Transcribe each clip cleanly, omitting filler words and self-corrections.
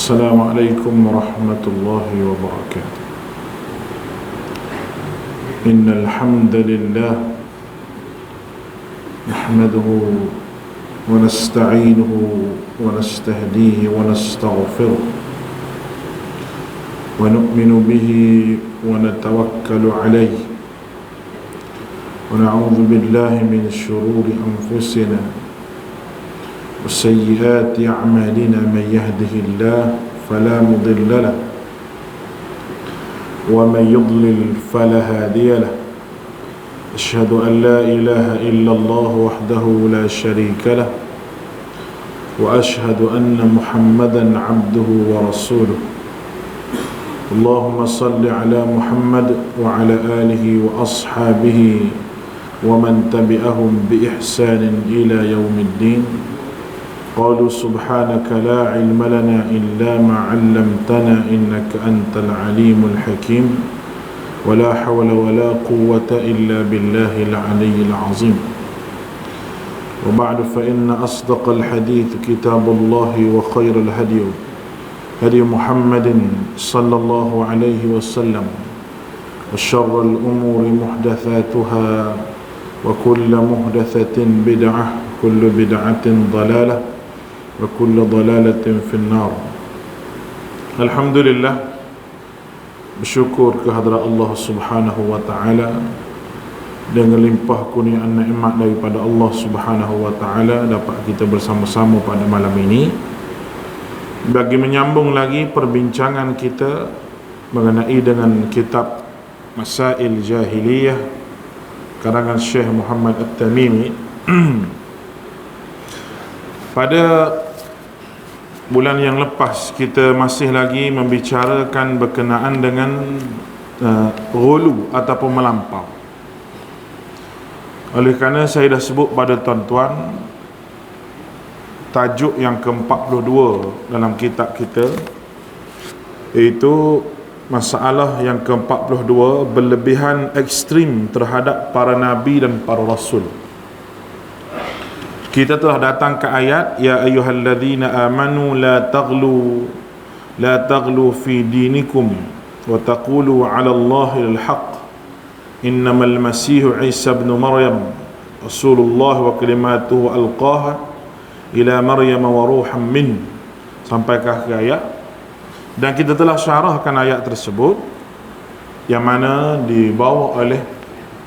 السلام عليكم ورحمة الله وبركاته. إن الحمد لله نحمده ونستعينه ونستهديه ونستغفره ونؤمن به ونتوكل عليه ونعوذ بالله من شرور أنفسنا وسيئات أعمالنا. من يهده الله فلا مضل له ومن يضلل فلا هادي له. أشهد أن لا إله إلا الله وحده لا شريك له وأشهد أن محمدا عبده ورسوله. اللهم صل على محمد وعلى آله وأصحابه ومن تبعهم بإحسان إلى يوم الدين. قالوا سبحانك لا علم لنا إلا ما علمتنا إنك أنت العليم الحكيم ولا حول ولا قوة إلا بالله العلي العظيم. وبعد فإن أصدق الحديث كتاب الله وخير الهدي هدي محمد صلى الله عليه وسلم وشر الأمور محدثاتها وكل محدثة بدعة كل بدعة ضلالة وكل ضلالة في النار. Alhamdulillah, bersyukur kehadrat Allah Subhanahu wa taala dengan limpah kurniaan nikmat daripada Allah Subhanahu wa taala dapat kita bersama-sama pada malam ini bagi menyambung lagi perbincangan kita mengenai dengan kitab Masail Jahiliyah karangan Syekh Muhammad At-Tamimi. Pada bulan yang lepas kita masih lagi membicarakan berkenaan dengan ghulu ataupun melampau. Oleh kerana saya dah sebut pada tuan-tuan, tajuk yang ke-42 dalam kitab kita iaitu masalah yang ke-42, berlebihan ekstrim terhadap para nabi dan para rasul. Kita telah datang ke ayat ya ayyuhalladzina amanu la taghlu fi dinikum wa taqulu 'ala Allahi al-haq innamal masihu Isa ibn Maryam rasulullah wa kalimatuhu alqaha ila Maryam wa ruham min, sampai ke akhir ayat. Dan kita telah syarahkan ayat tersebut yang mana dibawa oleh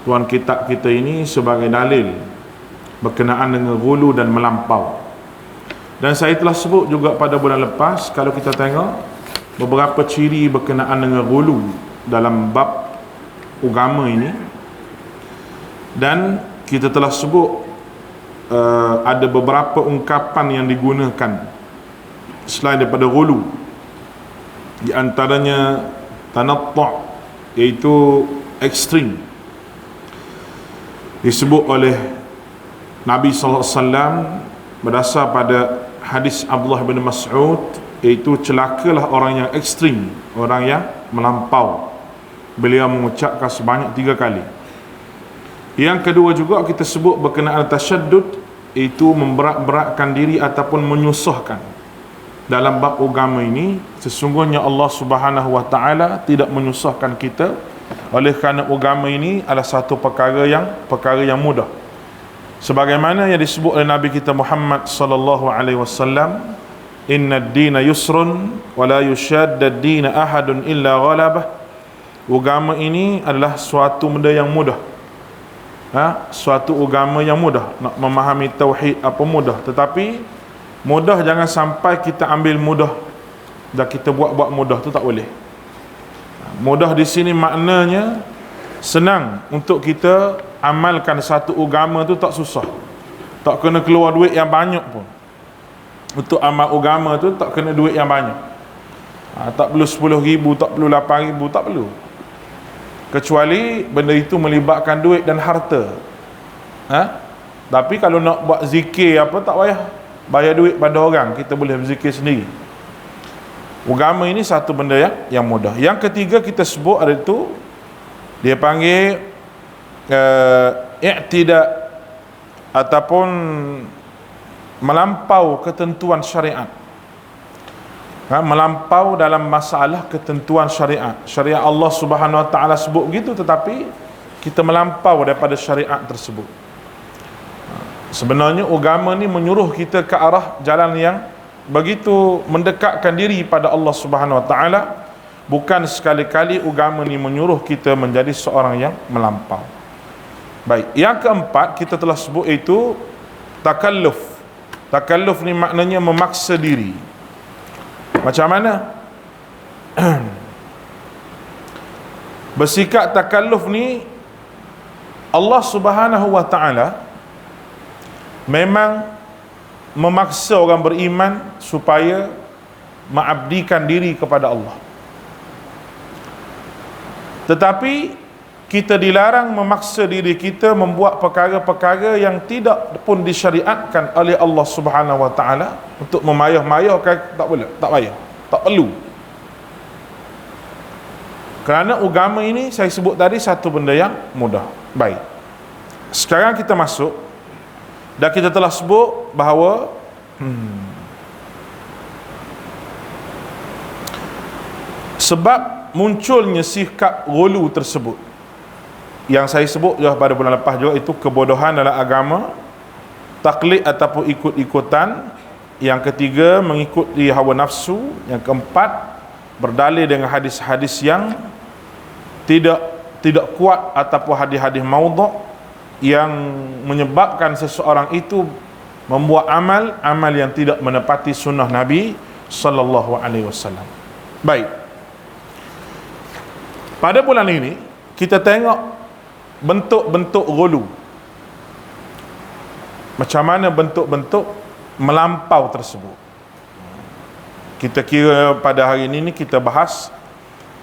tuan kitab kita ini sebagai dalil berkenaan dengan ghulu dan melampau. Dan saya telah sebut juga pada bulan lepas, kalau kita tengok beberapa ciri berkenaan dengan ghulu dalam bab agama ini, dan kita telah sebut ada beberapa ungkapan yang digunakan selain daripada ghulu, di antaranya tanattu', iaitu ekstrim, disebut oleh Nabi SAW berdasar pada hadis Abdullah bin Mas'ud, iaitu celakalah orang yang ekstrim, orang yang melampau. Beliau mengucapkan sebanyak 3 kali. Yang kedua juga kita sebut berkenaan tasyaddud, iaitu memberat-beratkan diri ataupun menyusahkan. Dalam bab agama ini sesungguhnya Allah Subhanahu wa taala tidak menyusahkan kita, oleh kerana agama ini adalah satu perkara yang mudah. Sebagaimana yang disebut oleh Nabi kita Muhammad sallallahu alaihi wasallam, innad dina yusrun wa la yushadda ad-dina ahadun illa ghalabah. Agama ini adalah suatu benda yang mudah. Suatu agama yang mudah. Nak memahami tauhid apa mudah, tetapi mudah jangan sampai kita ambil mudah dan kita buat mudah, tu tak boleh. Mudah di sini maknanya senang untuk kita amalkan satu agama tu, tak susah, tak kena keluar duit yang banyak pun. Untuk amal agama tu tak kena duit yang banyak, tak perlu 10,000, tak perlu 8,000, tak perlu, kecuali benda itu melibatkan duit dan harta. Tapi kalau nak buat zikir apa, tak payah bayar duit pada orang, kita boleh berzikir sendiri. Agama ini satu benda yang mudah. Yang ketiga kita sebut ada itu, dia panggil i'tida ataupun melampau ketentuan syariat. Melampau dalam masalah ketentuan syariat. Syariat Allah Subhanahu Wa Taala sebut begitu, tetapi kita melampau daripada syariat tersebut. Sebenarnya agama ni menyuruh kita ke arah jalan yang begitu mendekatkan diri pada Allah Subhanahu Wa Taala. Bukan sekali-kali agama ni menyuruh kita menjadi seorang yang melampau. Baik, yang keempat kita telah sebut itu takalluf. Takalluf ni maknanya memaksa diri. Macam mana? Bersikap takalluf ni, Allah Subhanahu Wa Taala memang memaksa orang beriman supaya mengabdikan diri kepada Allah. Tetapi kita dilarang memaksa diri kita membuat perkara-perkara yang tidak pun disyariatkan oleh Allah Subhanahu Wa Taala. Untuk memayah-mayahkan tak boleh, tak payah, tak perlu. Kerana agama ini saya sebut tadi satu benda yang mudah. Baik, sekarang kita masuk, dan kita telah sebut bahawa sebab munculnya sikap ghulu tersebut yang saya sebut pada bulan lepas juga, itu kebodohan dalam agama, taklid ataupun ikut-ikutan. Yang ketiga, mengikuti hawa nafsu. Yang keempat, berdalil dengan hadis-hadis yang tidak kuat ataupun hadis-hadis maudhu' yang menyebabkan seseorang itu membuat amal yang tidak menepati sunnah Nabi sallallahu alaihi wasallam. Baik, pada bulan ini kita tengok bentuk-bentuk ghulu. Macam mana bentuk-bentuk melampau tersebut. Kita kira pada hari ini kita bahas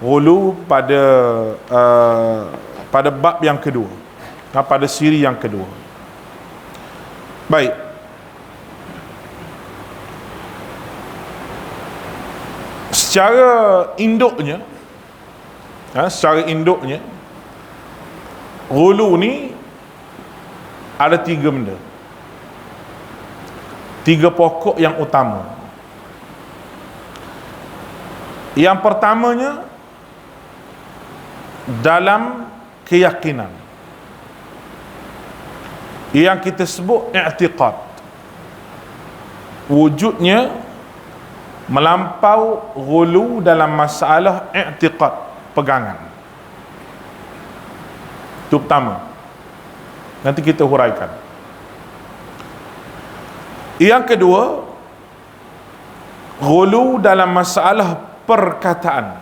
ghulu pada bab yang kedua, pada siri yang kedua. Baik, secara induknya ghulu ni ada tiga benda, tiga pokok yang utama. Yang pertamanya dalam keyakinan, yang kita sebut i'tiqad. Wujudnya melampau ghulu dalam masalah i'tiqad, pegangan. Itu pertama. Nanti kita huraikan. Yang kedua, ghulu dalam masalah perkataan,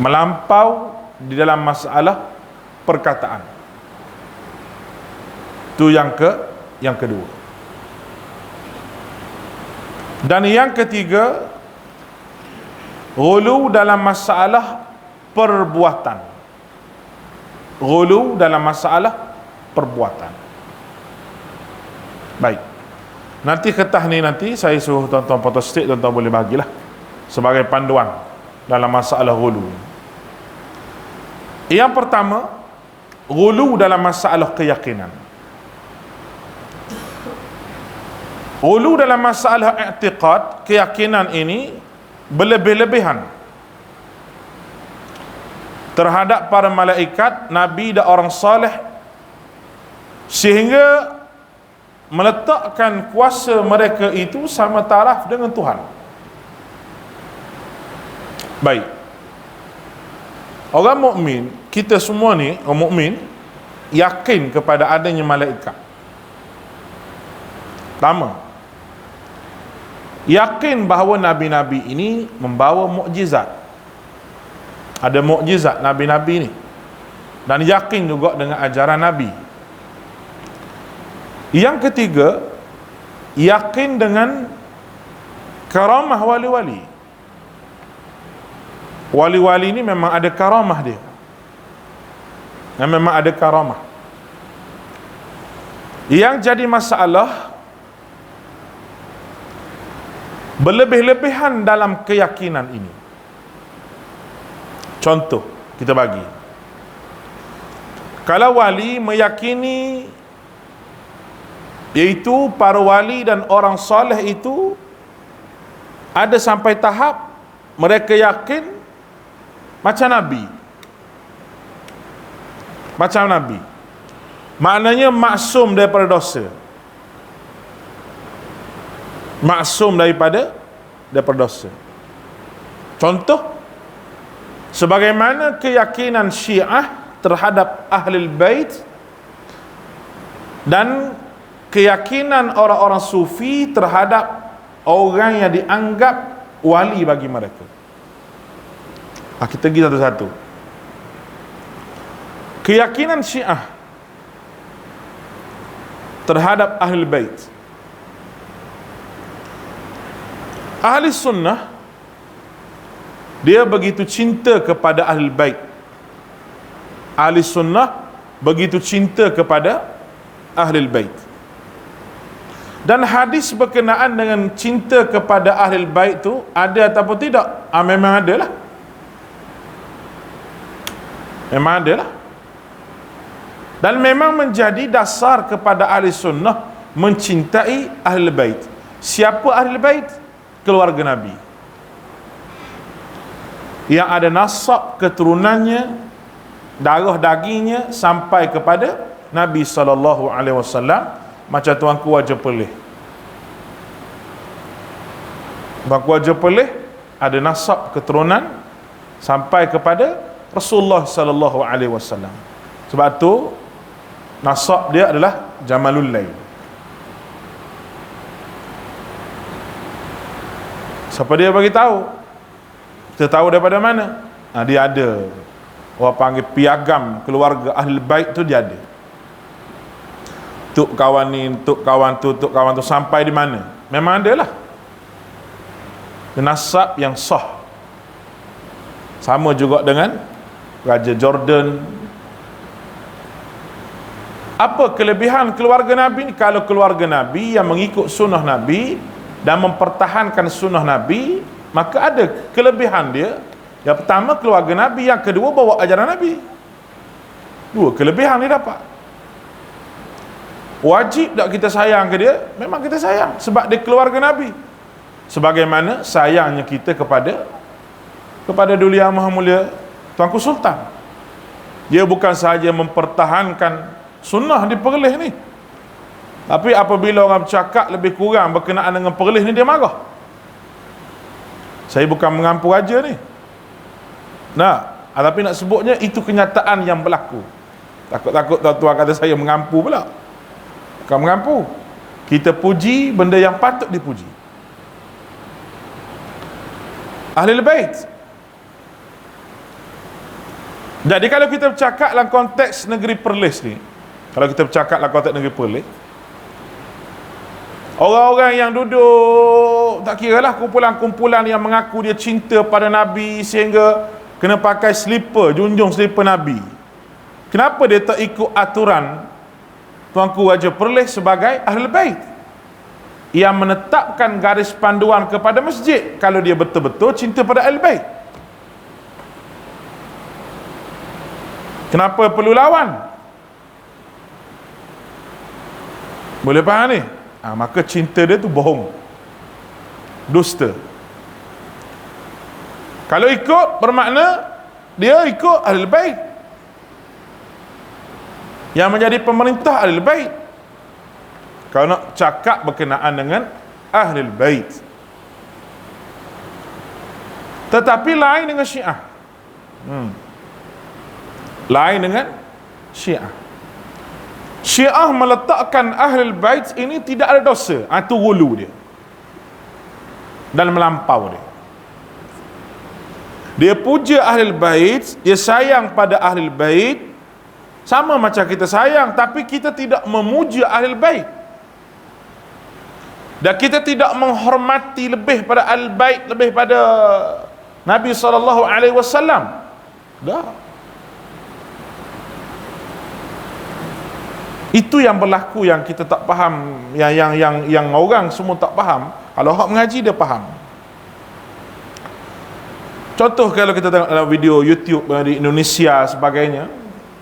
melampau di dalam masalah perkataan. Itu yang kedua. Dan yang ketiga, ghulu dalam masalah perbuatan. Ghulu dalam masalah perbuatan. Baik, nanti ketah ni nanti saya suruh tuan-tuan photostat, tuan-tuan boleh bagilah sebagai panduan dalam masalah ghulu. Yang pertama, ghulu dalam masalah keyakinan. Ghulu dalam masalah i'tiqad, keyakinan ini berlebih-lebihan terhadap para malaikat, nabi dan orang saleh, sehingga meletakkan kuasa mereka itu sama taraf dengan Tuhan. Baik, orang mukmin, kita semua ni orang mukmin yakin kepada adanya malaikat. Pertama, yakin bahawa nabi-nabi ini membawa mukjizat. Ada mukjizat nabi-nabi ini, dan yakin juga dengan ajaran nabi. Yang ketiga, yakin dengan karamah wali-wali. Wali-wali ini memang ada karamah dia, memang ada karamah. Yang jadi masalah, berlebih-lebihan dalam keyakinan ini. Contoh kita bagi, kalau wali meyakini, iaitu para wali dan orang soleh itu Ada sampai tahap mereka yakin macam Nabi. Macam Nabi. Maknanya maksum daripada dosa. Maksum daripada dosa. Contoh, sebagaimana keyakinan Syiah terhadap Ahlul Bait dan keyakinan orang-orang Sufi terhadap orang yang dianggap wali bagi mereka. Kita pergi satu-satu. Keyakinan Syiah terhadap Ahlul Bait. Ahli Sunnah, dia begitu cinta kepada Ahlul Bait. Ahli Sunnah begitu cinta kepada Ahlul Bait. Dan hadis berkenaan dengan cinta kepada Ahlul Bait tu ada ataupun tidak? Memang ada lah. Memang ada lah. Dan memang menjadi dasar kepada Ahli Sunnah mencintai Ahlul Bait. Siapa Ahlul Bait? Keluarga Nabi, yang ada nasab keturunannya, darah dagingnya sampai kepada Nabi SAW. Macam tuanku Raja Perlis. Tuanku Raja Perlis ada nasab keturunan sampai kepada Rasulullah SAW. Sebab tu nasab dia adalah Jamalul Lail. Siapa dia bagi tahu? Kita tahu daripada mana? Dia ada. Orang panggil piagam keluarga Ahlul Bait tu, dia ada. Tuk kawan ni, tuk kawan tu sampai di mana? Memang ada lah. Nasab yang sah. Sama juga dengan Raja Jordan. Apa kelebihan keluarga Nabi ni? Kalau keluarga Nabi yang mengikut sunnah Nabi dan mempertahankan sunnah Nabi, maka ada kelebihan dia. Yang pertama, keluarga Nabi. Yang kedua, bawa ajaran Nabi. Dua kelebihan dia dapat. Wajib tak kita sayang ke dia? Memang kita sayang, sebab dia keluarga Nabi. Sebagaimana sayangnya kita kepada Duli Yang Maha Mulia Tuanku Sultan. Dia bukan sahaja mempertahankan sunnah di Perlis ni, tapi apabila orang bercakap lebih kurang berkenaan dengan Perlis ni, dia marah. Saya bukan mengampu raja ni. Tapi nak sebutnya itu kenyataan yang berlaku. Takut-takut tuan-tuan kata saya mengampu pula. Bukan mengampu. Kita puji benda yang patut dipuji. Ahlul Bait. Jadi kalau kita bercakap dalam konteks negeri Perlis ni, orang-orang yang duduk, tak kira lah, kumpulan-kumpulan yang mengaku dia cinta pada Nabi sehingga kena pakai slipper, junjung slipper Nabi. Kenapa dia tak ikut aturan Tuanku Raja Perlis sebagai Ahlul Bait yang menetapkan garis panduan kepada masjid kalau dia betul-betul cinta pada Ahlul Bait? Kenapa perlu lawan? Boleh faham ni? Maka cinta dia tu bohong, dusta. Kalau ikut, bermakna dia ikut Ahlul Bait yang menjadi pemerintah Ahlul Bait. Kalau nak cakap berkenaan dengan Ahlul Bait. Tetapi lain dengan Syiah. Lain dengan Syiah. Syiah meletakkan Ahlul Bait ini tidak ada dosa. Itu gulu dia dan melampau dia. Dia puja Ahlul Bait, dia sayang pada Ahlul Bait, sama macam kita sayang, tapi kita tidak memuja Ahlul Bait. Dan kita tidak menghormati lebih pada Ahlul Bait, lebih pada Nabi SAW. Dah. Itu yang berlaku, yang kita tak faham, yang orang semua tak faham. Kalau orang mengaji, dia faham. Contoh, kalau kita tengok dalam video YouTube di Indonesia sebagainya,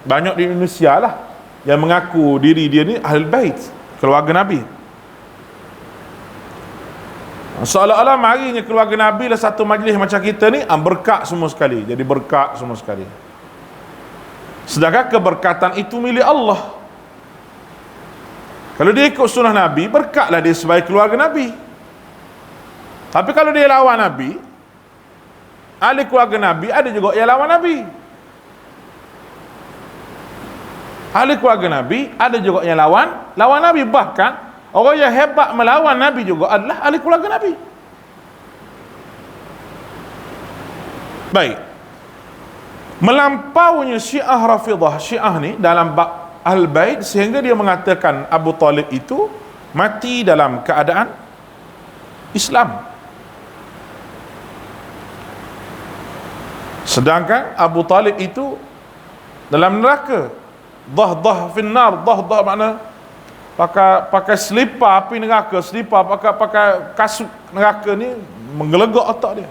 banyak di Indonesia lah yang mengaku diri dia ni Ahlul Bait, keluarga Nabi. Seolah-olah marinya keluarga Nabi lah satu majlis macam kita ni, berkat semua sekali, jadi berkat semua sekali. Sedangkan keberkatan itu milik Allah. Kalau dia ikut sunnah Nabi, berkatlah dia sebagai keluarga Nabi. Tapi kalau dia lawan Nabi, ahli keluarga Nabi ada juga yang lawan Nabi. Ahli keluarga Nabi ada juga yang lawan Nabi. Bahkan orang yang hebat melawan Nabi juga adalah ahli keluarga Nabi. Baik. Melampaunya Syiah Rafidah, Syiah ni dalam bab Ahlul-Bait, sehingga dia mengatakan Abu Talib itu mati dalam keadaan Islam. Sedangkan Abu Talib itu dalam neraka. Dah finnar, dah makna pakai selipar api neraka, selipar pakai kasut neraka ni menggelegak otak dia.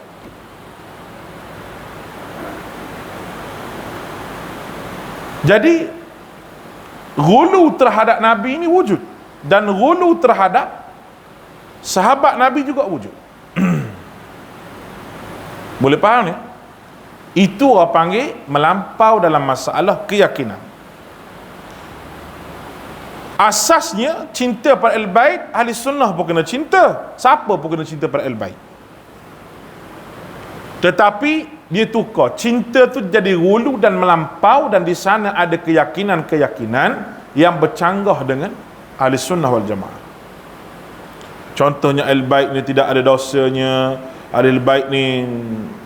Jadi ghulu terhadap Nabi ini wujud, dan ghulu terhadap sahabat Nabi juga wujud. Boleh faham ni? Itu orang panggil melampau dalam masalah keyakinan. Asasnya cinta pada Ahlul-Bait, ahli sunnah pun kena cinta, siapa pun kena cinta pada Ahlul-Bait. Tetapi dia tukar, cinta tu jadi ghulu dan melampau, dan di sana ada keyakinan-keyakinan yang bercanggah dengan ahli sunnah wal jamaah. Contohnya Ahlul-Bait ni tidak ada dosanya, Ahlul-Bait ni,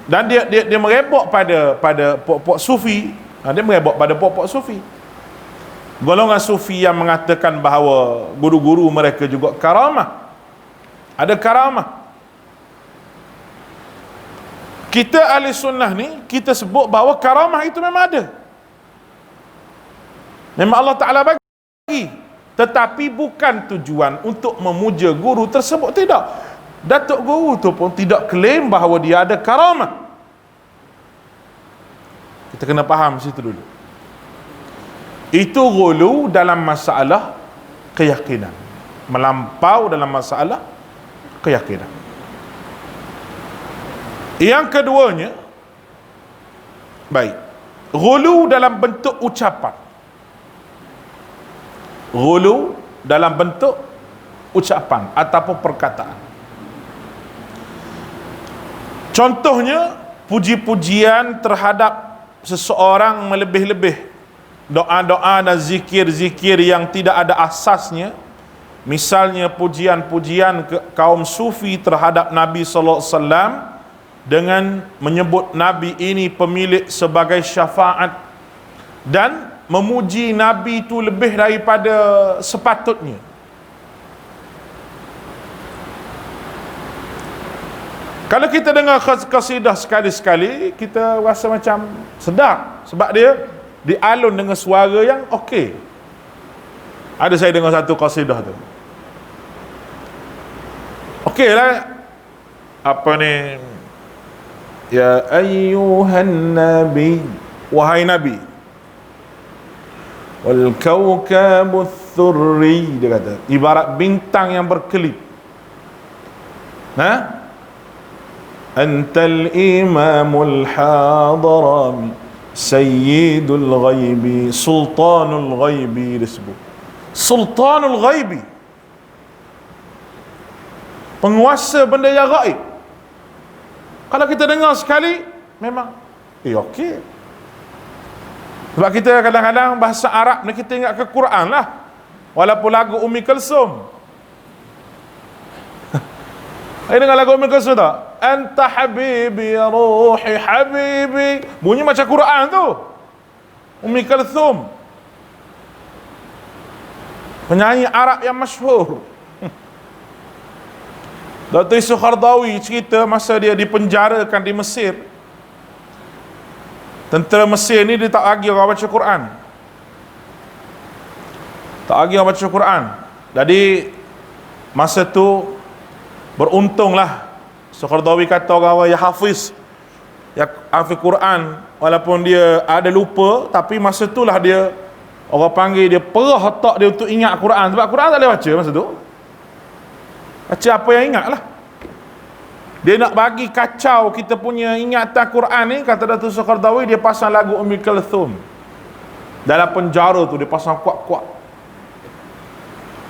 dan dia merebak pada pokok sufi. Dia merebak pada pokok sufi. Golongan sufi yang mengatakan bahawa guru-guru mereka juga karamah, ada karamah. Kita ahli sunnah ni, kita sebut bahawa karamah itu memang ada, memang Allah Ta'ala bagi, tetapi bukan tujuan untuk memuja guru tersebut, tidak. Datuk guru tu pun tidak klaim bahawa dia ada karamah. Kita kena faham situ dulu. Itu ghulu dalam masalah keyakinan, melampau dalam masalah keyakinan. Yang keduanya, baik, ghulu dalam bentuk ucapan. Ghulu dalam bentuk ucapan ataupun perkataan. Contohnya, puji-pujian terhadap seseorang melebih-lebih, doa-doa dan zikir-zikir yang tidak ada asasnya. Misalnya pujian-pujian kaum sufi terhadap Nabi sallallahu alaihi wasallam dengan menyebut Nabi ini pemilik sebagai syafaat, dan memuji Nabi itu lebih daripada sepatutnya. Kalau kita dengar qasidah sekali-sekali, kita rasa macam sedap, sebab dia dialun dengan suara yang okey. Ada saya dengar satu qasidah tu, okey lah, apa ni, ya ayyuhan nabi, wahai nabi, wal kawkabut thurri, dia kata ibarat bintang yang berkelip. Antal imamul hadarami, sayyidul ghaibi, sultanul ghaibi, disebut sultanul ghaibi, penguasa benda yang gaib. Kalau kita dengar sekali, memang okey. Sebab kita kadang-kadang bahasa Arab ni kita ingat ke Quran lah, walaupun lagu Ummi Kulsum. Dengar lagu Ummi Kulsum tak? Anta habibi ya ruhi habibi, bunyi macam Quran tu. Ummi Kulsum, penyanyi Arab yang masyhur. Dr. Yusuf Qaradawi cerita masa dia dipenjarakan di Mesir. Tentera Mesir ni dia tak bagi orang baca Quran. Tak bagi orang baca Quran. Jadi masa tu beruntunglah Qaradawi kata orang yang hafiz, yang hafiz Quran, walaupun dia ada lupa, tapi masa itulah dia, orang panggil dia, perah otak dia untuk ingat Quran. Sebab Quran tak boleh baca masa tu, baca apa yang ingat lah. Dia nak bagi kacau kita punya ingatan Quran ni, kata Datuk Qardawi, dia pasang lagu Ummi Kulthum. Dalam penjara tu dia pasang kuat-kuat.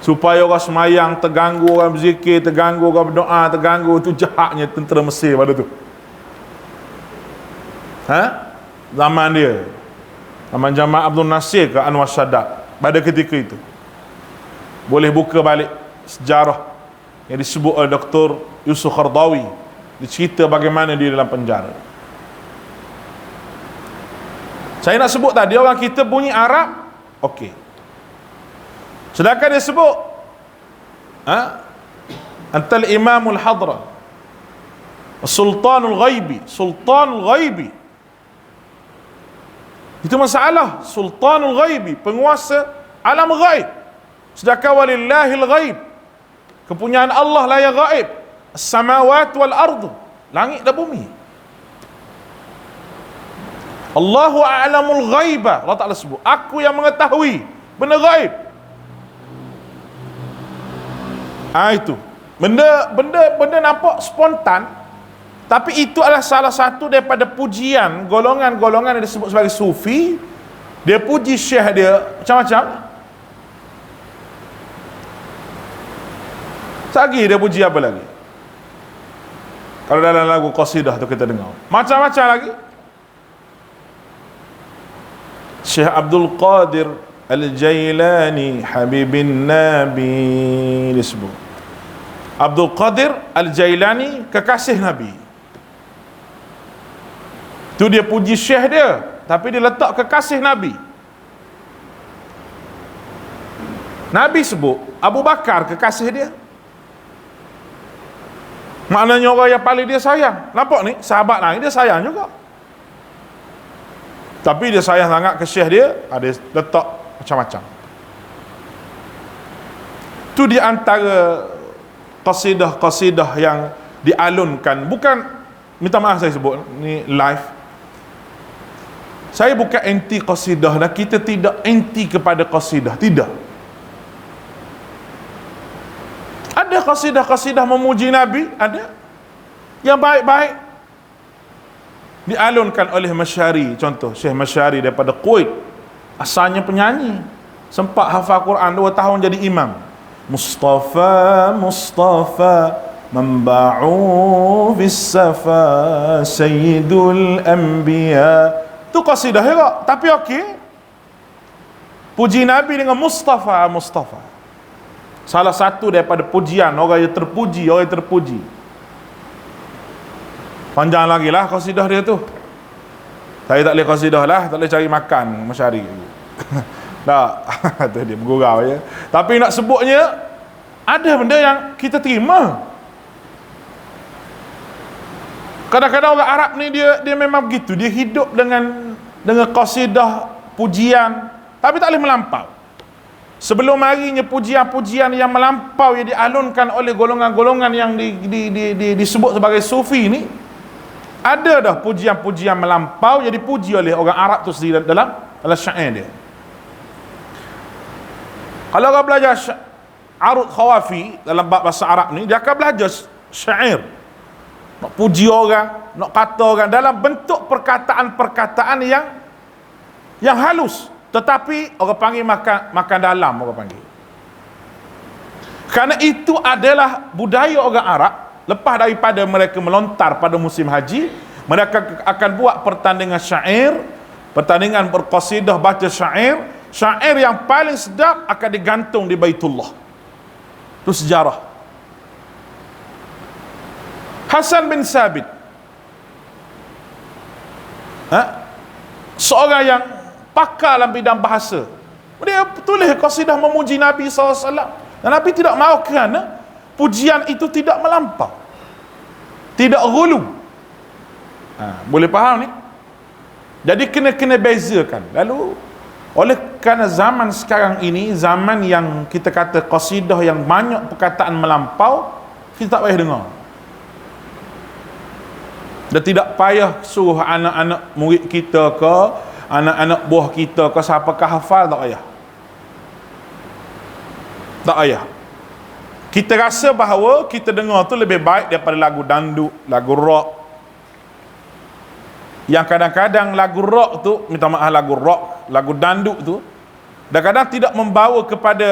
Supaya orang semayang terganggu, orang berzikir terganggu, orang berdoa terganggu. Itu jahatnya tentera Mesir pada tu. Zaman dia. Zaman Jamal Abdul Nasir ke Anwar Sadat pada ketika itu. Boleh buka balik sejarah yang disebut oleh Dr. Yusuf Qardawi, dia cerita bagaimana dia dalam penjara. Saya nak sebut tadi, orang kita bunyi Arab, okey. Sedangkan dia sebut antal imamul hadra, sultanul ghaibi, sultanul ghaibi. Itu masalah. Sultanul ghaibi, penguasa alam ghaib. Sedangkan walillahil ghaib, kepunyaan Allah lah yang ghaib. As-samawat wal ardu, langit dan bumi. Allahu a'lamul ghaiba, Allah Ta'ala sebut, aku yang mengetahui benda ghaib. Itu benda nampak spontan, tapi itu adalah salah satu daripada pujian golongan-golongan yang disebut sebagai sufi. Dia puji syekh dia macam-macam. Lagi dia puji apa lagi? Kalau dalam lagu qasidah tu kita dengar macam-macam lagi. Syekh Abdul Qadir Al-Jailani Habibin Nabi disebut. Abdul Qadir Al-Jailani, kekasih Nabi. Tu dia puji syekh dia, tapi dia letak kekasih Nabi. Nabi sebut Abu Bakar kekasih dia. Maknanya orang yang paling dia sayang. Nampak ni, sahabat lain dia sayang juga. Tapi dia sayang sangat ke syekh dia, ada letak macam-macam. Tu di antara qasidah-qasidah yang dialunkan. Bukan, minta maaf saya sebut ni live, saya bukan anti qasidah, dan kita tidak anti kepada qasidah, tidak. Ada qasidah-qasidah memuji Nabi, ada yang baik-baik dialunkan oleh Masyari. Contoh Syekh Masyari daripada Kuwait, asalnya penyanyi, sempat hafal Quran 2 tahun jadi imam. Mustafa Mustafa memba'u fis safa sayyidul anbiya. Tu qasidah juga, tapi okey. Puji Nabi dengan Mustafa Mustafa. Salah satu daripada pujian orang yang terpuji, orang yang terpuji. Panjang lagi lah qasidah dia tu. Saya tak boleh qasidah lah, tak boleh cari makan Masyari. Tak, tu dia bergurau je. Tapi nak sebutnya, ada benda yang kita terima. Kadang-kadang orang Arab ni dia memang begitu, dia hidup dengan qasidah pujian, tapi tak boleh melampau. Sebelum harinya pujian-pujian yang melampau yang dialunkan oleh golongan-golongan yang disebut sebagai sufi ni, ada dah pujian-pujian melampau yang dipuji oleh orang Arab tu sendiri dalam syair dia. Kalau orang belajar arud khawafi dalam bab bahasa Arab ni, dia akan belajar syair, nak puji orang, nak kata orang dalam bentuk perkataan-perkataan yang halus, tetapi orang panggil makan dalam, orang panggil. Kerana itu adalah budaya orang Arab. Lepas daripada mereka melontar pada musim haji, mereka akan buat pertandingan syair, pertandingan berqasidah, baca syair. Syair yang paling sedap akan digantung di Baitullah. Itu sejarah. Hasan bin Sabit, seorang yang pakar dalam bidang bahasa, dia tulis qasidah memuji Nabi SAW. Dan Nabi tidak mahu kerana pujian itu tidak melampau, tidak ghulu. Boleh faham ni? Jadi kena bezakan. Lalu oleh kerana zaman sekarang ini, zaman yang kita kata qasidah yang banyak perkataan melampau, kita tak payah dengar. Dan tidak payah suruh anak-anak murid kita ke, anak-anak buah kita ke, siapakah hafal, tak payah. Tak payah. Kita rasa bahawa kita dengar tu lebih baik daripada lagu dandut, lagu rock. Yang kadang-kadang lagu rock tu, minta maaf, lagu rock, lagu dandut tu kadang-kadang tidak membawa kepada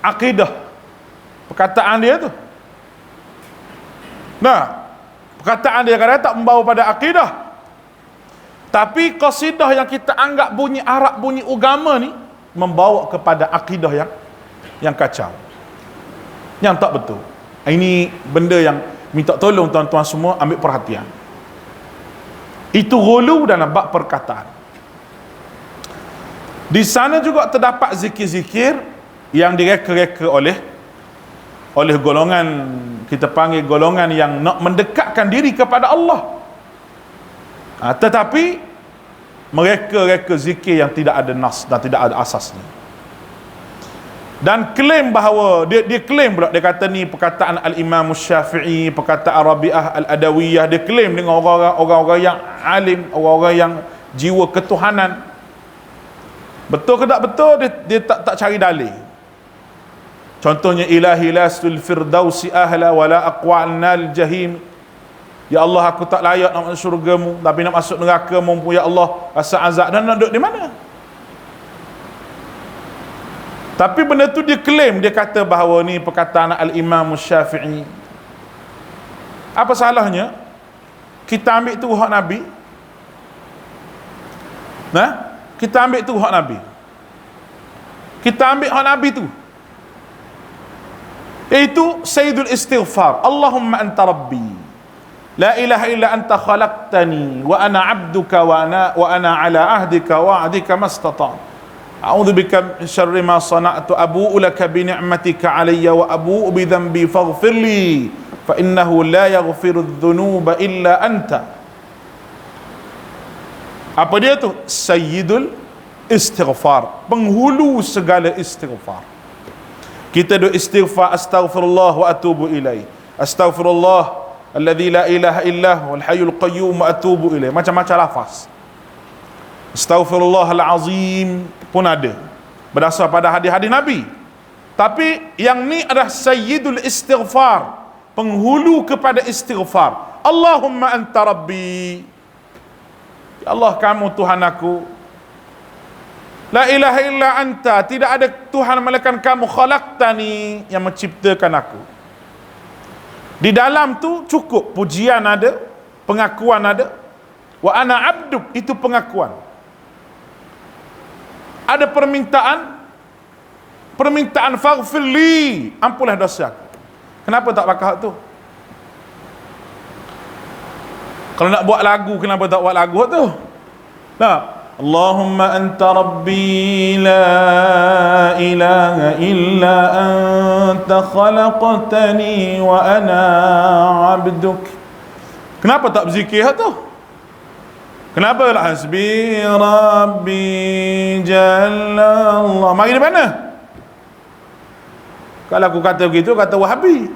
akidah perkataan dia tu. Nah, perkataan dia kadang tak membawa pada akidah. Tapi qasidah yang kita anggap bunyi Arab, bunyi agama ni membawa kepada akidah yang kacau, yang tak betul. Ini benda yang minta tolong tuan-tuan semua ambil perhatian. Itu ghulu dalam bab perkataan. Di sana juga terdapat zikir-zikir yang direka-reka oleh golongan, kita panggil golongan yang nak mendekatkan diri kepada Allah. Tetapi mereka zikir yang tidak ada nas dan tidak ada asasnya. Dan klaim bahawa dia klaim pula, dia kata ni perkataan Al-Imam Syafi'i, perkataan Rabi'ah Al-Adawiyah, dia klaim dengan orang-orang yang alim, orang-orang yang jiwa ketuhanan. Betul ke tak betul, dia tak cari dalil. Contohnya, ilahi lastul firdausi ahla wala aqwa'nal jahim. Ya Allah, aku tak layak nak masuk syurgamu, tapi nak masuk neraka-Mu, ya Allah, rasa azab. Dan nak duduk di mana? Tapi benda tu dia klaim, dia kata bahawa ni perkataan Al-Imam Syafi'i. Apa salahnya kita ambil tu hak Nabi? Nah, kita ambil tu hak Nabi. Kita ambil hak Nabi tu. Iaitu Sayyidul Istighfar. Allahumma anta rabbi, la ilaha illa anta khalaqtani wa ana abduka wa ana ala ahdika wa ahdika mastata'tu. A'udzu bika min syarri ma sana'tu, abu'u laka bi ni'matika 'alayya wa abu'u bi dhanbi faghfir li fa innahu la yaghfiru dzunuba illa anta. Apa dia tu? Sayyidul Istighfar, penghulu segala istighfar. Kita do istighfar, astaghfirullah wa atubu ilaih, astaghfirullah alladzi la ilaha illah wal hayyul qayyum wa atubu ilaih. Macam-macam lafaz. Astaghfirullahal azim pun ada, berdasar pada hadis-hadis Nabi. Tapi yang ni adalah Sayyidul Istighfar, penghulu kepada istighfar. Allahumma anta rabbi, ya Allah, kamu Tuhan aku. La ilaha illa anta, tidak ada Tuhan melainkan kamu. Khalaqtani, yang menciptakan aku. Di dalam tu cukup pujian ada, pengakuan ada. Wa ana abduk, itu pengakuan. Ada permintaan faghfirli, ampunlah dosa aku. Kenapa tak pakai hak tu? Kalau nak buat lagu, kenapa tak buat lagu tu? Nah, Allahumma anta rabbi, la ilaha illa anta khalaqtani wa ana abduk. Kenapa tak berzikir hak tu? Kenapa lah hasbi rabbi jalla Allah? Mari di mana? Kalau aku kata begitu, kata Wahabi.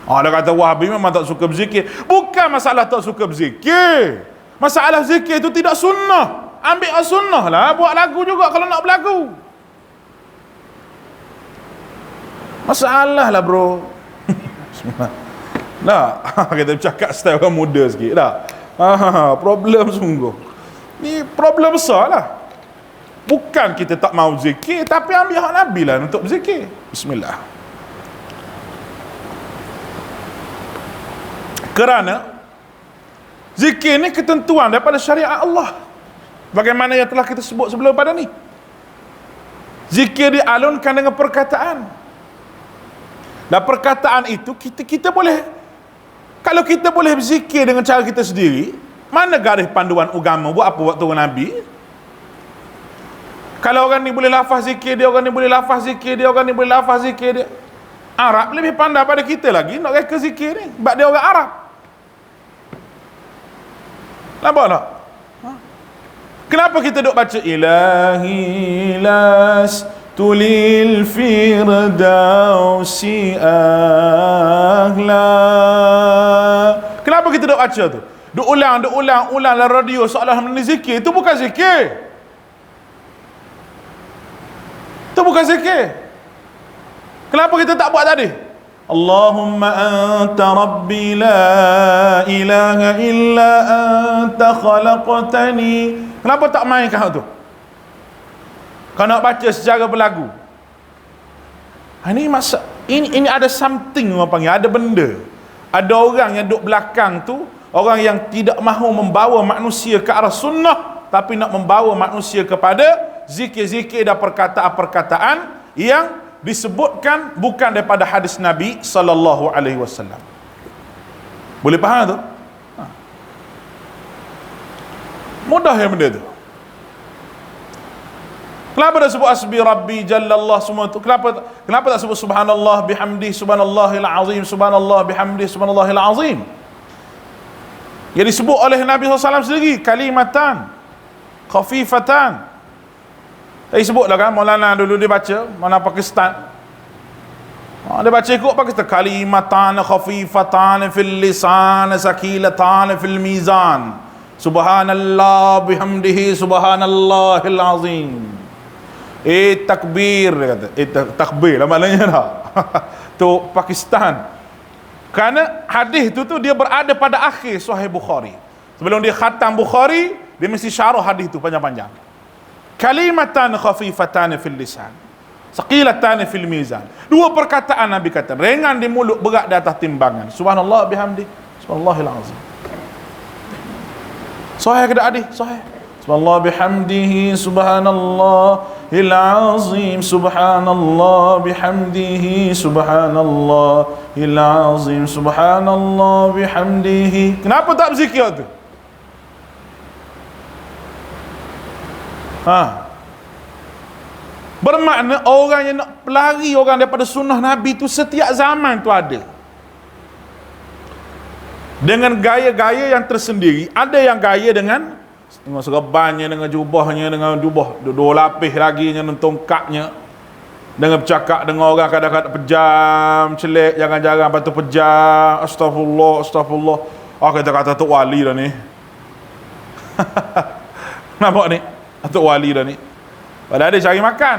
Dia kata Wahabi memang tak suka berzikir. Bukan masalah tak suka berzikir, masalah zikir itu tidak sunnah. Ambil sunnah lah, buat lagu juga kalau nak berlagu. Masalah lah bro. Nah, kita bercakap style orang muda sikit dah. Problem sungguh. Ni problem besar lah. Bukan kita tak mau zikir, tapi ambil hak Nabi lah untuk berzikir. Bismillah. Kerana zikir ni ketentuan daripada syariat Allah, bagaimana yang telah kita sebut sebelum pada ni. Zikir dialunkan dengan perkataan, dan perkataan itu kita boleh, kalau kita boleh berzikir dengan cara kita sendiri, mana garis panduan agama? Buat apa waktu Nabi? Kalau orang ni boleh lafaz zikir dia, orang ni boleh lafaz zikir dia, orang ni boleh lafaz zikir dia. Arab lebih pandai pada kita lagi nak reka zikir ni, sebab dia orang Arab. Nampak tak? Kenapa kita duk baca ilahi las tulil firdausi ahla? Kenapa kita duk baca tu? Duk ulang dalam radio seolah benda zikir. Itu bukan zikir. Itu bukan zikir. Kenapa kita tak buat tadi? Allahumma anta rabbi la ilaha illa anta khalaqtani. Kenapa tak mainkan tu? Kau nak baca secara berlagu. Ini ada something orang panggil, ada benda. Ada orang yang duduk belakang tu, orang yang tidak mahu membawa manusia ke arah sunnah, tapi nak membawa manusia kepada zikir-zikir dan perkataan-perkataan yang disebutkan bukan daripada hadis Nabi sallallahu alaihi wasallam. Boleh faham tu? Mudah yang benda tu. Kenapa tak sebut asbi rabbi jallallah semua tu? Kenapa tak sebut subhanallah bihamdi subhanallahil azim, subhanallah bihamdi subhanallahil azim? Yang disebut oleh Nabi SAW sendiri, kalimatan khafifatan. Tadi sebutlah kan, Maulana dulu dia baca, Maulana Pakistan. Dia baca ikut Pakistan, kalimatan khafifatan fil lisan, sakilatan fil mizan. Subhanallah bihamdihi subhanallahil azim. Takbir, dia kata. Takbir lah maknanya dah. Tu Pakistan. Kerana hadis tu dia berada pada akhir Sahih Bukhari. Sebelum dia khatam Bukhari, dia mesti syarah hadis tu panjang-panjang. Kalimatan khafifatan fil lisan, saqilatan fil mizan. Dua perkataan Nabi kata, ringan di mulut, berat di atas timbangan. Subhanallah bihamdi subhanallahil azim. Sahih ke tak hadis? Sahih. Subhanallah bihamdihi subhanallahil azim, subhanallah bihamdihi subhanallahil azim, subhanallah bihamdihi. Kenapa tak berzikir tu? Bermakna orang yang nak pelari orang daripada sunnah Nabi tu setiap zaman tu ada. Dengan gaya-gaya yang tersendiri. Ada yang gaya dengan serbannya, dengan jubahnya, dengan jubah dua lapis lagi, dengan tongkatnya, dengan bercakap dengan orang kadang-kadang pejam, celik, jangan-jangan lepas tu pejam, astagfirullah. Kata-kata Tok Wali dah ni. Nampak ni? Tok Wali dah ni. Padahal dia cari makan.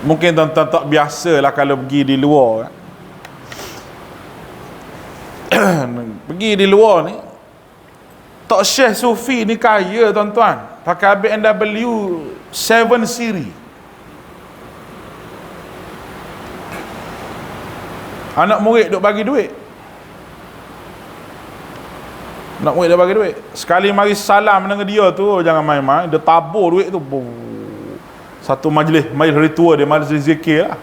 Mungkin tuan-tuan tak biasa lah kalau pergi di luar. Pergi di luar ni, Tok Syekh Sufi ni kaya tuan-tuan, pakai BMW 7 siri. Anak murid duk bagi duit. Sekali mari salam dengan dia tu, jangan main-main, dia tabur duit tu. Satu majlis ritual dia, majlis zikir lah.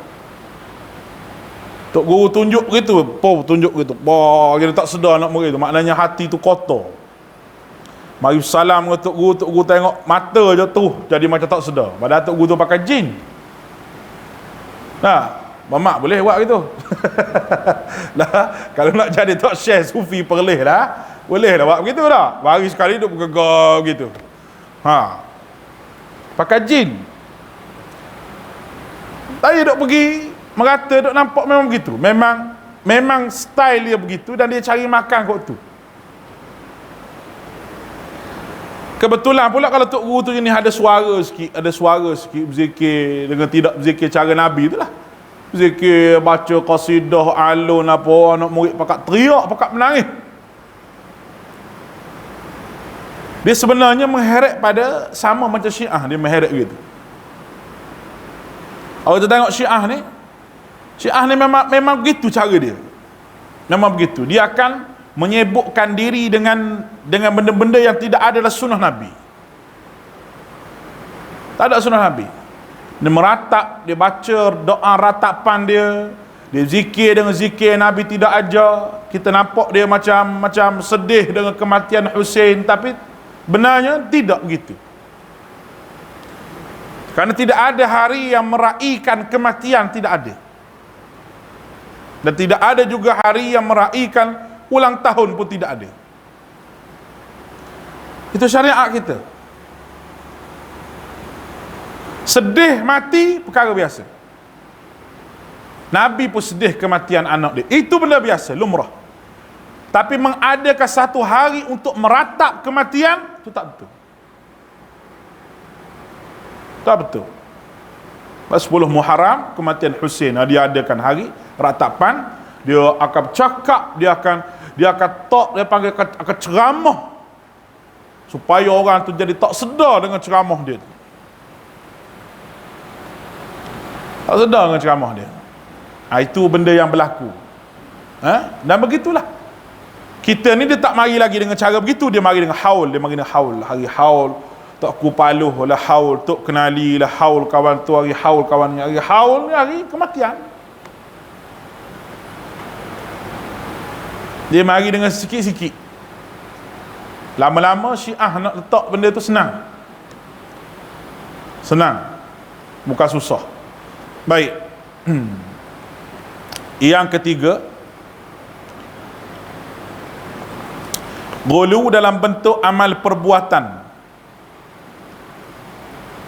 Tok guru tunjuk begitu, tunjuk begitu. Kita tak sedar anak murid tu, maknanya hati tu kotor. Mari salam dengan tok guru tengok mata je tu jadi macam tak sedar. Padahal tok guru tu pakai jin. Mamak boleh buat gitu. Lah, kalau nak jadi Tok Syekh Sufi perleh lah. Boleh lah buat begitu dah. Baru sekali duk bergegar gitu. Pakai jin. Tadi duk pergi merata, duk nampak memang begitu. Memang style dia begitu dan dia cari makan kot tu. Kebetulan pula kalau Tok Guru tu ni ada suara sikit berzikir dengan tidak berzikir cara Nabi tu lah. Berzikir, baca qasidah, alun apa, anak murid pakat teriak, pakat menangis. Dia sebenarnya mengheret pada sama macam Syiah, dia mengheret gitu. Kalau kita tengok Syiah ni memang begitu cara dia. Memang begitu. Dia akan menyebutkan diri dengan benda-benda yang tidak ada dalam sunnah Nabi. Tak ada sunnah Nabi. Dia meratap, dia baca doa ratapan dia zikir dengan zikir Nabi tidak ajar. Kita nampak dia macam sedih dengan kematian Husain, tapi benarnya tidak begitu. Karena tidak ada hari yang meraihkan kematian, tidak ada. Dan tidak ada juga hari yang meraihkan ulang tahun pun tidak ada. Itu syariat kita. Sedih mati perkara biasa. Nabi pun sedih kematian anak dia. Itu benda biasa, lumrah. Tapi mengadakan satu hari untuk meratap kematian, itu tak betul. Tak betul. 10 Muharram kematian Husain, dia adakan hari ratapan, dia akan bercakap, dia akan talk, dia panggil akan ceramah supaya orang tu jadi tak sedar dengan ceramah dia. Tak sedar dengan ceramah dia. Itu benda yang berlaku. Dan begitulah. Kita ni dia tak mari lagi dengan cara begitu, dia mari dengan haul, hari haul, tok ku paluh lah haul, tok kenali lah haul kawan tu, hari haul kawan ni, hari haul ni hari kematian. Dia mari dengan sikit-sikit. Lama-lama Syiah nak letak benda tu senang. Bukan susah. Baik. Yang ketiga, ghulu dalam bentuk amal perbuatan.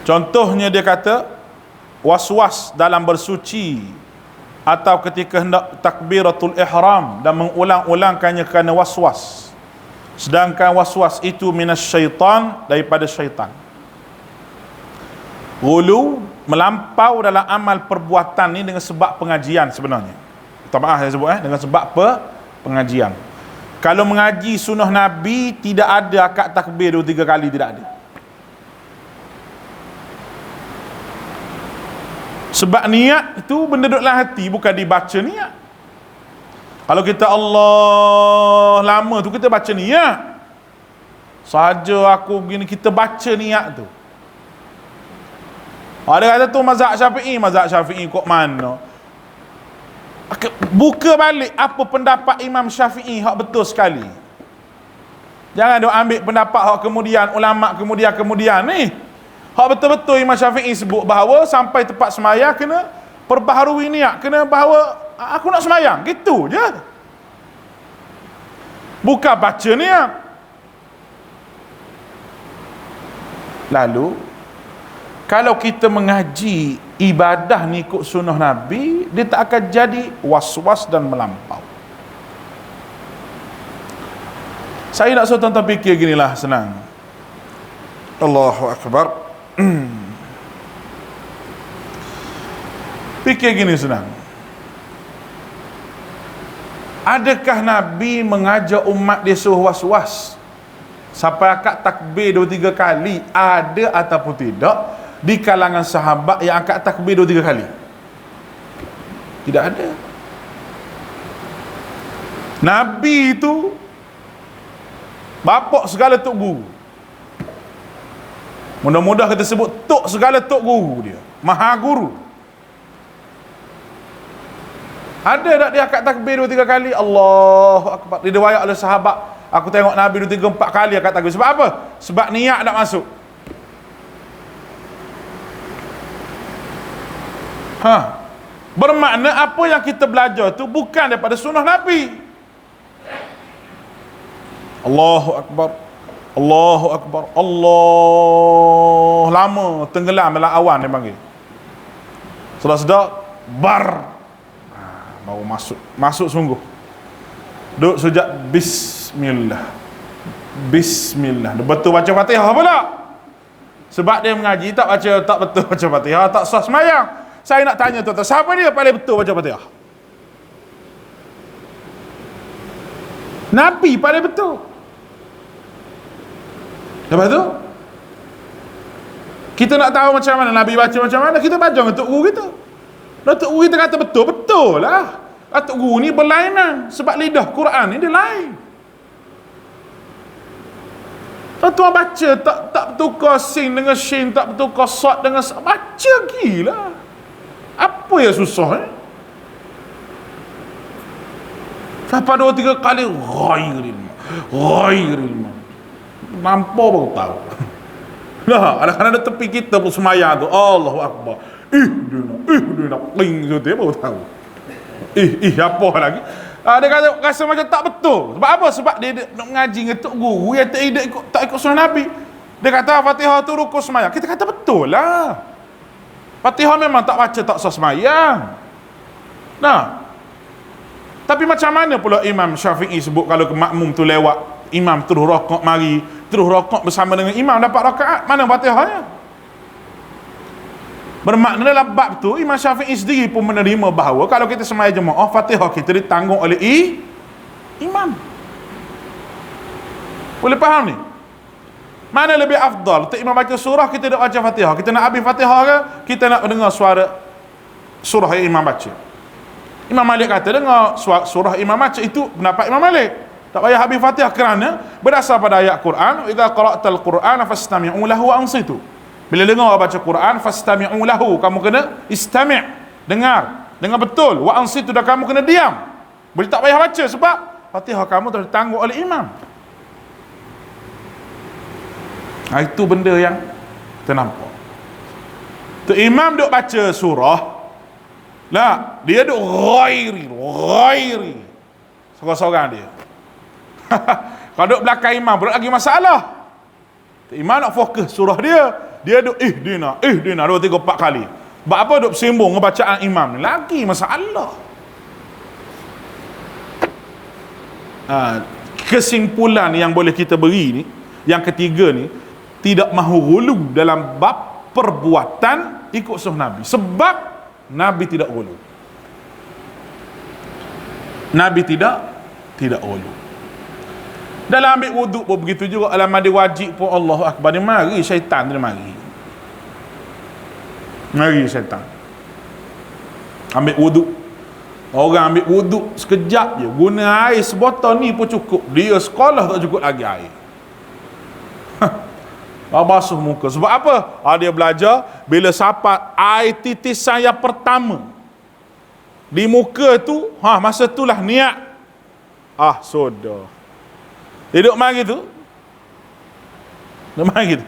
Contohnya dia kata was-was dalam bersuci atau ketika hendak takbiratul ihram dan mengulang-ulangkannya kerana was-was, sedangkan was-was itu minasyaitan, daripada syaitan. Ghulu melampau dalam amal perbuatan ni dengan sebab pengajian sebenarnya. Maaf saya sebut dengan sebab pengajian. Kalau mengaji sunnah Nabi, tidak ada akad takbir 2-3 kali, tidak ada. Sebab niat itu benda duduk dalam hati, bukan dibaca niat. Kalau kita Allah lama tu kita baca niat. Sahaja aku begini, kita baca niat tu. Ada kata tu mazhab Syafi'i kok mana? Buka balik apa pendapat Imam Syafi'i hak betul sekali. Jangan duk ambil pendapat hak kemudian, ulama kemudian ni. Hak betul-betul Imam Syafi'i sebut bahawa sampai tempat sembahyang kena perbaharui niat, kena bahawa aku nak sembahyang, gitu je. Bukan baca niat. Lalu kalau kita mengaji ibadah ni ikut sunnah Nabi, dia tak akan jadi was-was dan melampau. Saya nak suruh tuan-tuan fikir ginilah, senang. Allahu Akbar. Fikir gini senang. Adakah Nabi mengajak umat dia suruh was-was sampai akad takbir 2-3 kali? Ada ataupun tidak di kalangan sahabat yang angkat takbir 2-3 kali? Tidak ada. Nabi itu bapak segala tok guru. Mudah-mudah kita sebut tok segala tok guru dia, maha guru. Ada tak dia akad takbir 2-3 kali? Allahu Akbar. Diriwayat oleh sahabat, aku tengok Nabi 2-3-4 kali akad takbir. Sebab apa? Sebab niat nak masuk. Bermakna apa yang kita belajar tu bukan daripada sunnah Nabi. Allahu Akbar, Allahu Akbar, Allah. Lama tenggelam dalam awan dia panggil. Sedar-sedar bar, baru masuk sungguh. Duduk sujud, bismillah. Betul baca Fatihah pula. Sebab dia mengaji tak betul baca Fatihah, tak sah sembahyang. Saya nak tanya tuan-tuan, siapa dia paling betul baca Fatihah? Nabi paling betul. Lepas tu kita nak tahu macam mana Nabi baca macam mana, kita baca dengan Tok Guru kita. Tok Guru kita kata betul lah. Tok Guru ni berlainan, sebab lidah Quran ni dia lain. Tuan baca tak bertukar sin dengan shin, tak bertukar sad dengan sad. Baca gila. Apa yang susah ni? Sampai 2-3 kali ghairil nampak baru tahu. Nah, ada tepi kita pun semayang tu, Allahu Akbar. Dia nak ping tu baru tahu. Apa lagi? Dia kata rasa macam tak betul. Sebab apa? Sebab dia nak mengaji dengan tok guru yang tak ikut sunnah Nabi. Dia kata Fatihah tu rukun semayang. Kita kata betul lah. Fatihah memang tak baca tak sah semayang. Nah, tapi macam mana pula Imam Syafi'i sebut kalau makmum tu lewat, imam terus rokok bersama dengan imam dapat rakaat, mana Fatihahnya? Bermakna dalam bab tu Imam Syafi'i sendiri pun menerima bahawa kalau kita sembahyang jemaah, Fatihah kita ditanggung oleh imam. Boleh faham ni? Mana lebih afdal? Untuk imam baca surah, kita nak baca Fatihah. Kita nak habis Fatihah ke? Kita nak dengar suara surah yang imam baca. Imam Malik kata dengar surah imam baca, itu pendapat Imam Malik. Tak payah habis Fatihah kerana berdasar pada ayat Quran, idza qara'tal Qur'ana fastami'u lahu wa ansitu. Bila dengar orang baca Quran, fastami'u lahu, kamu kena istami', dengar betul, wa ansitu, dan kamu kena diam. Boleh tak payah baca sebab Fatihah kamu telah ditanggung oleh imam. Itu benda yang ternampak. Tu imam duk baca surah, lah dia duk ghairi seorang-seorang dia. Kalau duk belakang imam pula lagi masalah. Imam nak fokus surah dia duk dia nak 2 3 4 kali. Sebab apa duk sembung ngebacaan imam ni? Lagi masalah. Kesimpulan yang boleh kita beri ni, yang ketiga ni, tidak mahu ghulu dalam bab perbuatan ikut sunnah Nabi. Sebab Nabi tidak ghulu. Nabi tidak ghulu. Dalam ambil wuduk pun begitu juga. Dalam mandi wajib pun Allahu Akbar, dia mari syaitan, dia mari syaitan. Ambil wuduk, orang ambil wuduk sekejap je, guna air sebotol ni pun cukup. Dia sekolah tak cukup lagi air. Basuh muka. Sebab apa? Dia belajar bila sapat air titisan yang pertama di muka tu, masa itulah niat. Sudah. Dia duduk mari tu. Dia mari tu.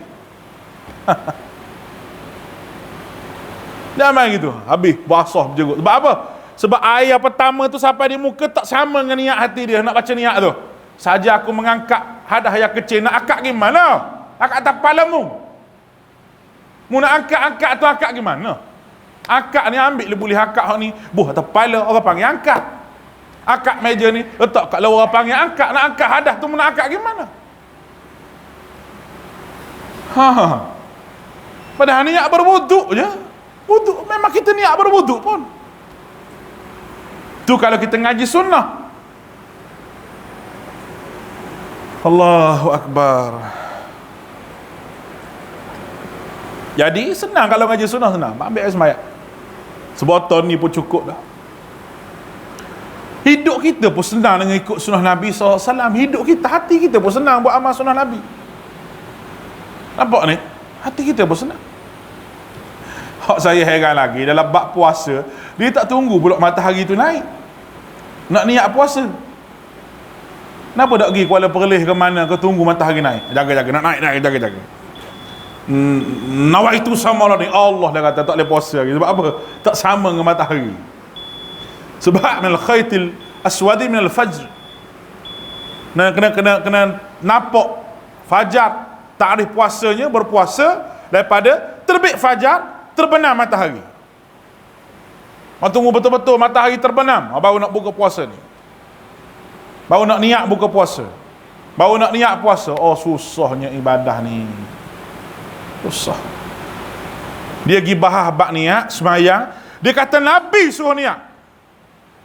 Dia mari tu. Habis basah berjerut. Sebab apa? Sebab air yang pertama tu sampai di muka tak sama dengan niat hati dia nak baca niat tu. Saja aku mengangkat hadah yang kecil, nak akak gimana? Akak atas kepalamu. Mu nak angkat tu akak gimana? Akak ni ambil boleh akak ni, atas kepala, orang panggil angkat. Akak meja ni letak kat lawa, orang panggil angkat. Nak angkat hadah tu, mu nak angkat gimana? Padahal niat berwuduk je. Wuduk, memang kita niat berwuduk pun. Tu kalau kita ngaji sunnah. Allahu Akbar. Jadi senang kalau ngaji sunnah, senang. Ambil air sembahyang. Sebotol ni pun cukup dah. Hidup kita pun senang dengan ikut sunnah Nabi SAW. Hidup kita, hati kita pun senang buat amal sunnah Nabi. Nampak ni? Hati kita pun senang. Saya heran lagi, dalam bab puasa, dia tak tunggu pula matahari tu naik. Nak niat puasa. Kenapa tak pergi Kuala Perlis ke mana ke, tunggu matahari naik? Jaga-jaga, nak naik, jaga-jaga. Nawaitu sama Allah ni, Allah dah kata tak boleh puasa lagi. Sebab apa? Tak sama dengan matahari. Sebab minal khaytil aswadi minal fajr. Kena nampak fajar, tarikh puasanya, berpuasa daripada terbit fajar, terbenam matahari. Tunggu betul-betul matahari terbenam, baru nak buka puasa ni. Baru nak niat buka puasa. Baru nak niat puasa. Susahnya ibadah ni. Susah. Dia pergi bahas bab niat sembahyang, dia kata Nabi suruh niat.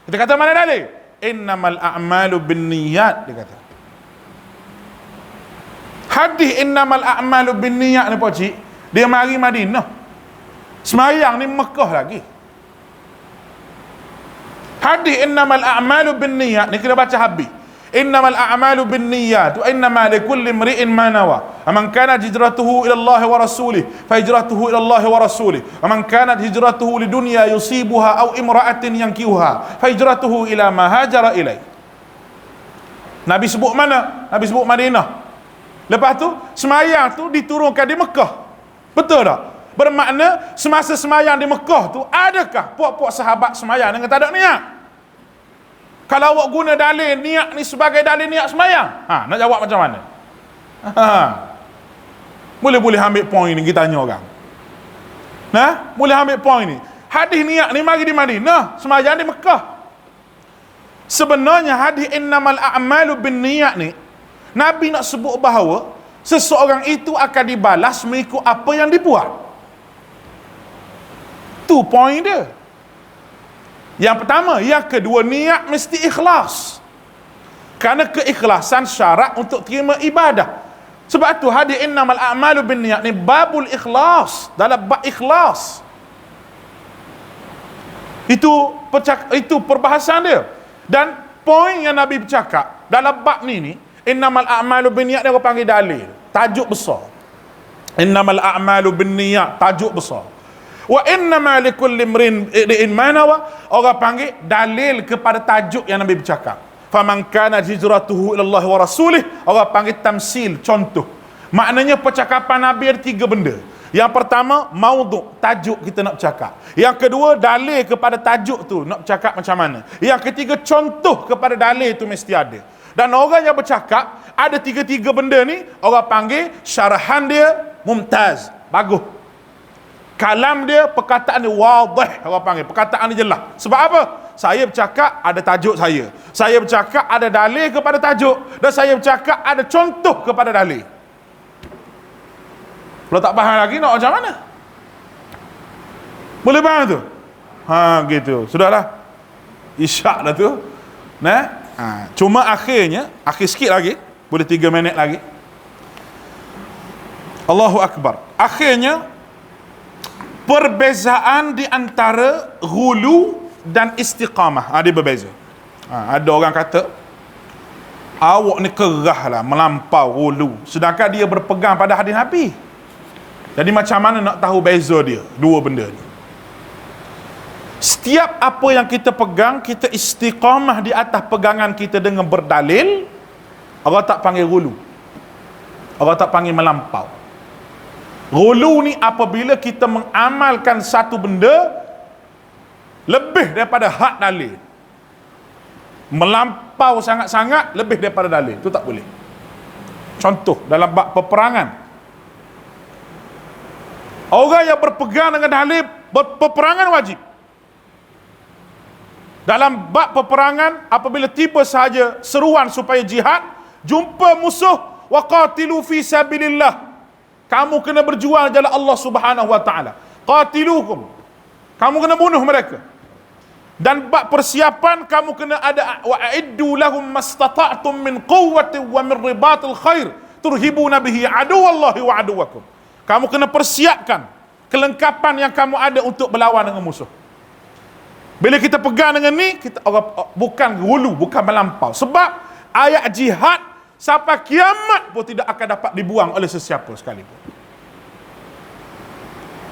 Kita kata mana dalil? Innamal a'malu binniyat, dia kata. Hadis innamal a'malu binniyat ni pak cik, dia mari Madinah. Sembahyang ni Mekah lagi. Hadis innamal a'malu binniyat ni kena baca habis. Innamal a'malu binniyat wa innama likulli imri'in ma nawa. Man kanat hijratuhu ila Allah wa rasulih fa hijratuhu ila Allah wa rasulih. Man kanat hijratuhu lidunya yusibuha aw imra'atin yankihuha fa hijratuhu ila ma hajara ilai. Nabi sebut mana? Nabi sebut Madinah. Lepas tu sembahyang tu diturunkan di Mekah. Betul tak? Bermakna semasa sembahyang di Mekah tu, adakah puak-puak sahabat sembahyang dengan tak ada niat? Kalau awak guna dalil niat ni sebagai dalil niat sembahyang, nak jawab macam mana? Boleh ambil poin ni, kita tanya orang. Boleh ambil poin ni. Hadis niat ni mari di Madinah, sembahyang di Mekah. Sebenarnya hadis innamal a'malu binniyat ni, Nabi nak sebut bahawa seseorang itu akan dibalas mengikut apa yang dibuat. Tu poin dia. Yang pertama. Yang kedua, niat mesti ikhlas. Kerana keikhlasan syarat untuk terima ibadah. Sebab tu hadis innamal a'malu binniyat ni babul ikhlas, dalam bab ikhlas. Itu perbahasan dia. Dan poin yang Nabi bercakap dalam bab ni innamal a'malu binniyat, dia orang panggil dalil, tajuk besar. Innamal a'malu binniyat, tajuk besar. Wa innama likulli imrin ma nawa, orang panggil dalil kepada tajuk yang Nabi bercakap. Faman kana hijratuhu ila Allah wa rasulih, orang panggil tamsil, contoh. Maknanya percakapan Nabi ada 3 benda. Yang pertama, maudhu', tajuk kita nak bercakap. Yang kedua, dalil kepada tajuk tu nak bercakap macam mana. Yang ketiga, contoh kepada dalil tu mesti ada. Dan orang yang bercakap ada 3 benda ni, orang panggil syarahan dia mumtaz, bagus. Kalam dia, perkataan dia wadih, orang panggil perkataan dia jelas. Sebab apa? Saya bercakap ada tajuk saya bercakap ada dalil kepada tajuk, dan saya bercakap ada contoh kepada dalil. Kalau tak faham lagi nak macam mana? Boleh faham tu? Gitu. Sudahlah. Isyak dah tu. Cuma akhir sikit lagi, boleh 3 minit lagi. Allahu Akbar. Akhirnya, perbezaan di antara ghulu dan istiqamah. Dia berbeza. Ada orang kata, awak ni kerah lah, melampau ghulu, sedangkan dia berpegang pada hadis Nabi. Jadi macam mana nak tahu beza dia, 2 benda ni? Setiap apa yang kita pegang, kita istiqamah di atas pegangan kita dengan berdalil, orang tak panggil ghulu, orang tak panggil melampau. Ghulu ni apabila kita mengamalkan satu benda lebih daripada hak dalil, melampau sangat-sangat lebih daripada dalil, itu tak boleh. Contoh dalam bab peperangan, orang yang berpegang dengan dalil, peperangan wajib. Dalam bab peperangan, apabila tiba sahaja seruan supaya jihad, jumpa musuh, waqatilu fi sabilillah, kamu kena berjuang jalan Allah Subhanahu wa taala. Qatiluhum, kamu kena bunuh mereka. Dan bab persiapan, kamu kena ada wa'iddu lahum mastata'tum min quwwatin wa min ribatil khair turhibuna bihi aduwallahi wa aduwakum. Kamu kena persiapkan kelengkapan yang kamu ada untuk berlawan dengan musuh. Bila kita pegang dengan ni, kita bukan ghulu, bukan melampau. Sebab ayat jihad sampai kiamat pun tidak akan dapat dibuang oleh sesiapa sekalipun.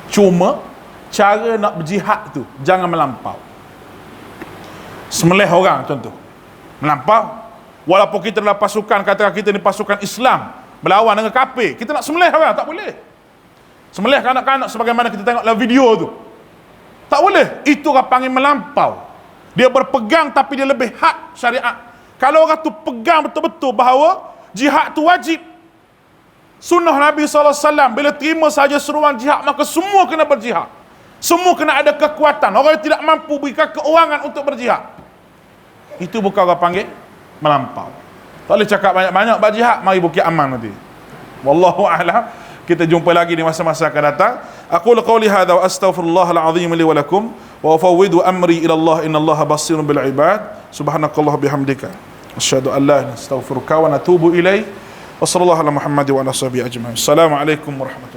Cuma cara nak berjihad tu jangan melampau. Semelih orang contoh, melampau. Walaupun kita dalam pasukan, katakan kita ni pasukan Islam, berlawan dengan kafir, kita nak semelih orang, tak boleh. Semelih kanak-kanak sebagaimana kita tengok dalam video tu, tak boleh. Itu orang panggil melampau. Dia berpegang tapi dia lebih hak syariat. Kalau orang tu pegang betul-betul bahawa jihad tu wajib, sunnah Nabi SAW, bila terima saja seruan jihad, maka semua kena berjihad, semua kena ada kekuatan. Orang yang tidak mampu berikan keuangan untuk berjihad, itu bukan orang panggil melampau. Tak boleh cakap banyak-banyak berjihad, mari Bukit Aman nanti. Wallahu a'lam. Kita jumpa lagi di masa-masa akan datang. Aqulu qawli hadza wa astaghfirullahal azim li wa lakum wa ufawwidu amri ila Allah innallaha basirun bil ibad. Subhanakallah bihamdika asyhadu an la ilaha illa anta astaghfiruka wa atubu ilaik. Wa sallallahu ala Muhammad wa ala sahbihi ajma'in. Assalamualaikum warahmatullahi